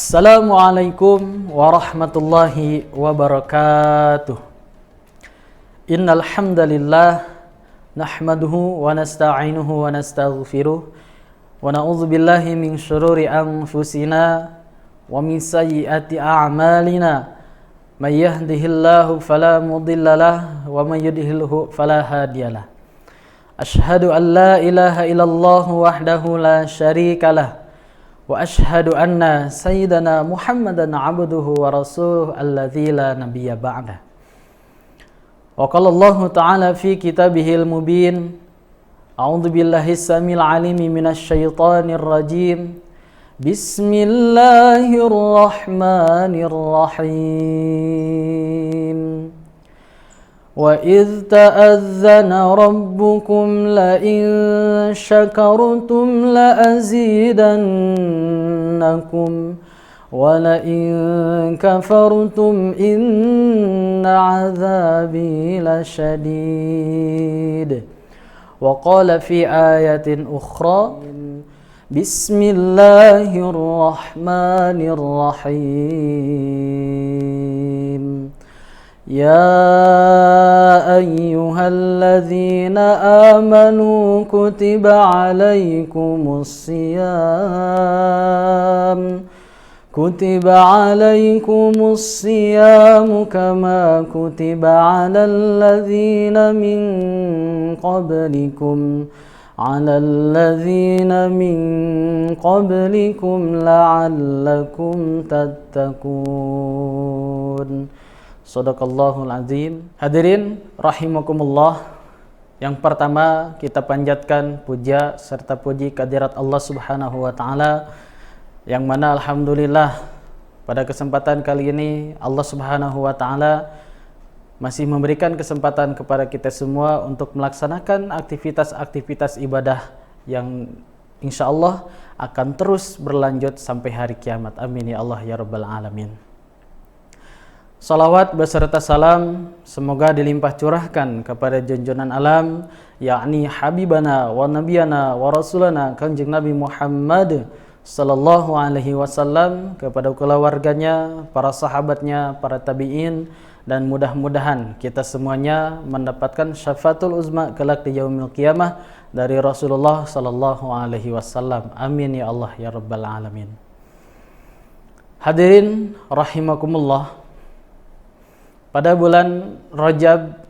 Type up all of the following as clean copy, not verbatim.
Assalamualaikum warahmatullahi wabarakatuh. Innal hamdalillah nahmaduhu wa nasta'inuhu wa nastaghfiruh wa na'udzu billahi min syururi anfusina wa min sayyiati a'malina. May yahdihillahu fala mudilla lahu wa may yudlilhu fala hadiyalah. Asyhadu an la ilaha illallah wahdahu la syarikalah wa ashhadu anna sayyidana Muhammadan abduhu wa rasuluhu alladzi la nabiyya ba'dah. Wa qala Allah ta'ala fi kitabihil mubin, a'udzu billahi samil alimi minasy syaithanir rajim. Bismillahirrahmanirrahim. Wa idh ta'adzana rabbukum la in syakartum la azidannakum wa la in kafartum inna 'adzabi lasyadid. Wa qala fi ayatin ukhra Bismillahirrahmanirrahim. Ya ayyuhalladzina amanu kutiba alaikumus siyam kama kutiba alal ladzina min qablikum la'allakum tattaqun. Shadaqallahul azim. Hadirin rahimakumullah. Yang pertama kita panjatkan puja serta puji kehadirat Allah Subhanahu wa taala, yang mana alhamdulillah pada kesempatan kali ini Allah Subhanahu wa taala masih memberikan kesempatan kepada kita semua untuk melaksanakan aktivitas-aktivitas ibadah yang insyaallah akan terus berlanjut sampai hari kiamat. Amin ya Allah ya rabbal alamin. Salawat beserta salam semoga dilimpah curahkan kepada junjungan alam, yakni habibana wa nabiyana wa rasulana Kanjeng Nabi Muhammad sallallahu alaihi wasallam, kepada keluarganya, para sahabatnya, para tabi'in, dan mudah-mudahan kita semuanya mendapatkan syafaatul uzma kelak di yaumil qiyamah dari Rasulullah sallallahu alaihi wasallam. Amin ya Allah ya rabbal alamin. Hadirin rahimakumullah. Pada bulan Rajab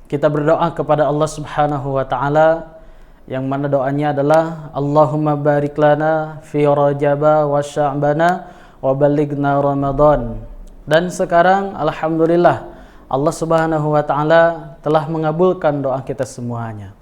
kita berdoa kepada Allah Subhanahu wa taala, yang mana doanya adalah Allahumma barik lana fi Rajaba wa Sya'bana wa balighna Ramadan. Dan sekarang alhamdulillah Allah Subhanahu wa taala telah mengabulkan doa kita semuanya.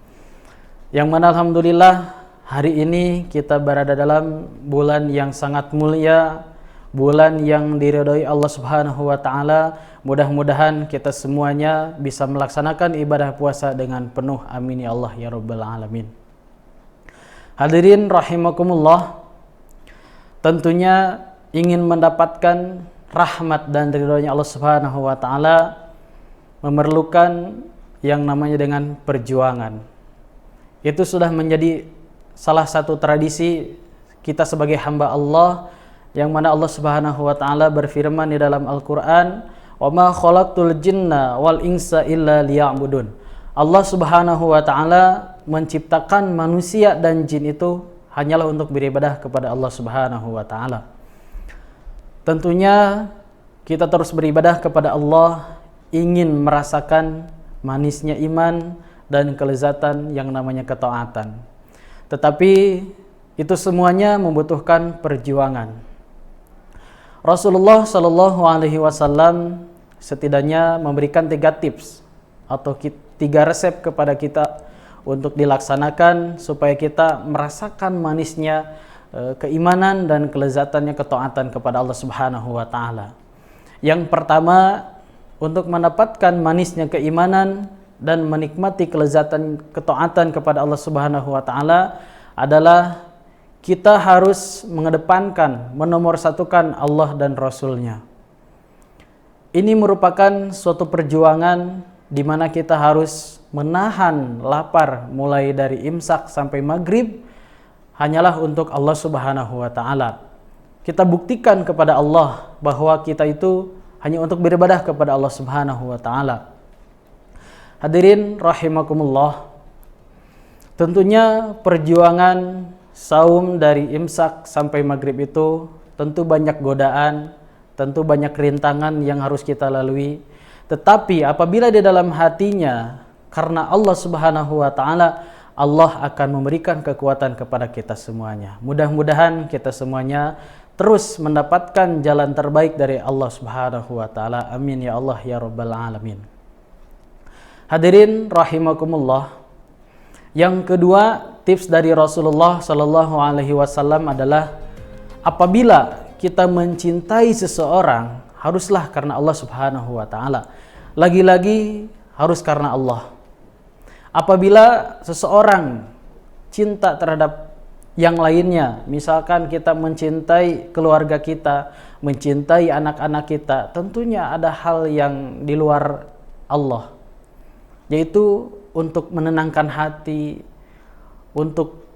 Yang mana alhamdulillah hari ini kita berada dalam bulan yang sangat mulia, bulan yang diridhoi Allah Subhanahu wa taala. Mudah-mudahan kita semuanya bisa melaksanakan ibadah puasa dengan penuh. Amin ya Allah ya rabbal alamin. Hadirin rahimakumullah, tentunya ingin mendapatkan rahmat dan ridhonya Allah Subhanahu wa taala memerlukan yang namanya dengan perjuangan. Itu sudah menjadi salah satu tradisi kita sebagai hamba Allah, yang mana Allah Subhanahu wa taala berfirman di dalam Al-Qur'an, "Wa ma khalaqtul jinna wal insa illa liya'budun." Allah Subhanahu wa taala menciptakan manusia dan jin itu hanyalah untuk beribadah kepada Allah Subhanahu wa taala. Tentunya kita terus beribadah kepada Allah, ingin merasakan manisnya iman dan kelezatan yang namanya ketaatan. Tetapi itu semuanya membutuhkan perjuangan. Rasulullah Shallallahu alaihi wasallam setidaknya memberikan 3 tips atau 3 resep kepada kita untuk dilaksanakan supaya kita merasakan manisnya keimanan dan kelezatannya ketaatan kepada Allah Subhanahu wa taala. Yang pertama, untuk mendapatkan manisnya keimanan dan menikmati kelezatan ketaatan kepada Allah Subhanahu wa taala adalah kita harus mengedepankan, menomorsatukan Allah dan Rasul-Nya. Ini merupakan suatu perjuangan di mana kita harus menahan lapar mulai dari imsak sampai maghrib hanyalah untuk Allah Subhanahu wa taala. kita buktikan kepada Allah bahwa kita itu hanya untuk beribadah kepada Allah Subhanahu wa taala. Hadirin rahimakumullah. Tentunya perjuangan saum dari imsak sampai maghrib itu tentu banyak godaan, tentu banyak rintangan yang harus kita lalui. Tetapi apabila di dalam hatinya karena Allah Subhanahu wa taala, Allah akan memberikan kekuatan kepada kita semuanya. Mudah-mudahan kita semuanya terus mendapatkan jalan terbaik dari Allah Subhanahu wa taala. Amin ya Allah ya rabbal alamin. Hadirin rahimakumullah. Yang kedua, tips dari Rasulullah sallallahu alaihi wasallam adalah apabila kita mencintai seseorang, haruslah karena Allah Subhanahu wa taala. Lagi-lagi harus karena Allah. Apabila seseorang cinta terhadap yang lainnya, misalkan kita mencintai keluarga kita, mencintai anak-anak kita, tentunya ada hal yang di luar Allah, yaitu untuk menenangkan hati, untuk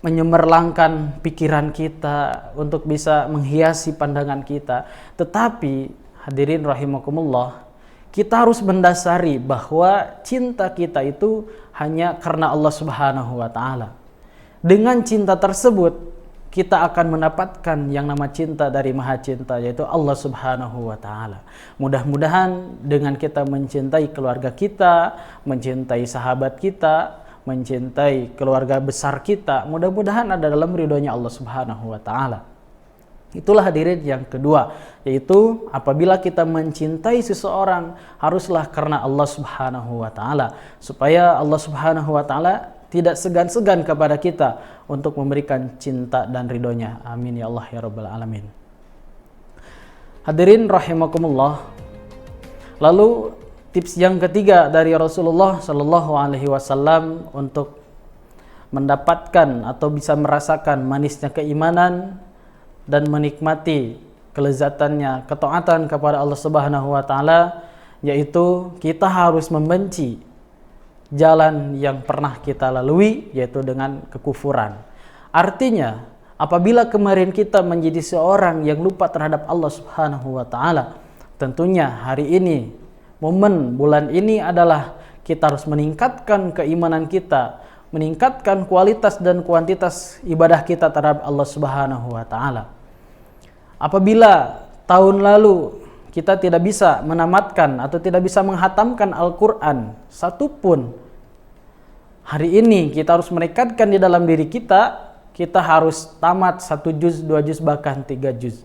menyemerlangkan pikiran kita, untuk bisa menghiasi pandangan kita. Tetapi hadirin rahimakumullah, kita harus mendasari bahwa cinta kita itu hanya karena Allah Subhanahu wa taala. Dengan cinta tersebut kita akan mendapatkan yang nama cinta dari Maha Cinta, yaitu Allah Subhanahu wa taala. Mudah-mudahan dengan kita mencintai keluarga kita, mencintai sahabat kita, mencintai keluarga besar kita, mudah-mudahan ada dalam ridhonya Allah Subhanahu wa taala. Itulah hadirin yang kedua, yaitu apabila kita mencintai seseorang, haruslah karena Allah Subhanahu wa taala, supaya Allah Subhanahu wa taala tidak segan-segan kepada kita untuk memberikan cinta dan ridhonya. Amin ya Allah ya rabbal alamin. Hadirin rahimakumullah. Lalu tips yang ketiga dari Rasulullah sallallahu alaihi wasallam untuk mendapatkan atau bisa merasakan manisnya keimanan dan menikmati kelezatannya ketaatan kepada Allah Subhanahu wa taala, yaitu kita harus membenci jalan yang pernah kita lalui, yaitu dengan kekufuran. Artinya, apabila kemarin kita menjadi seorang yang lupa terhadap Allah Subhanahu wa taala, tentunya hari ini, momen bulan ini adalah kita harus meningkatkan keimanan kita, meningkatkan kualitas dan kuantitas ibadah kita terhadap Allah Subhanahu wa taala. Apabila tahun lalu kita tidak bisa menamatkan atau tidak bisa menghatamkan Al-Quran satupun, hari ini kita harus menekadkan di dalam diri kita, kita harus tamat 1 juz, 2 juz, bahkan 3 juz.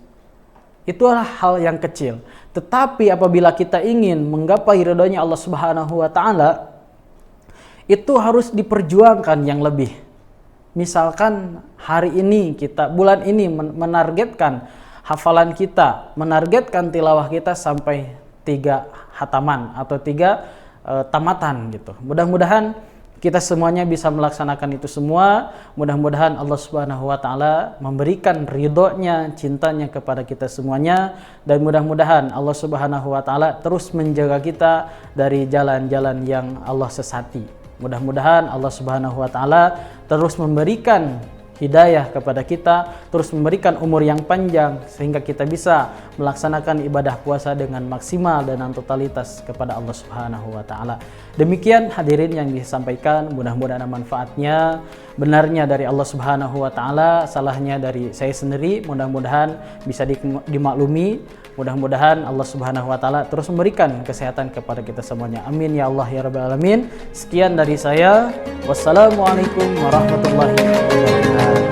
Itulah hal yang kecil. Tetapi apabila kita ingin menggapai ridhonya Allah Subhanahu wa taala, itu harus diperjuangkan yang lebih. Misalkan hari ini kita, bulan ini menargetkan hafalan kita, menargetkan tilawah kita sampai 3 hataman atau 3 tamatan gitu. Mudah-mudahan kita semuanya bisa melaksanakan itu semua. Mudah-mudahan Allah Subhanahu wa taala memberikan ridhonya, cintanya kepada kita semuanya, dan mudah-mudahan Allah Subhanahu wa taala terus menjaga kita dari jalan-jalan yang Allah sesati. Mudah-mudahan Allah Subhanahu wa taala terus memberikan hidayah kepada kita, terus memberikan umur yang panjang sehingga kita bisa melaksanakan ibadah puasa dengan maksimal dan totalitas kepada Allah Subhanahu wa taala. Demikian hadirin yang disampaikan, mudah-mudahan ada manfaatnya. Benarnya dari Allah Subhanahu wa taala, salahnya dari saya sendiri, mudah-mudahan bisa dimaklumi. Mudah-mudahan Allah Subhanahu wa taala terus memberikan kesehatan kepada kita semuanya. Amin ya Allah ya rabbal alamin. Sekian dari saya. Wassalamualaikum warahmatullahi wabarakatuh.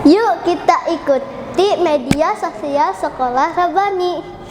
Yuk kita ikuti media sosial Sekolah Rabbani.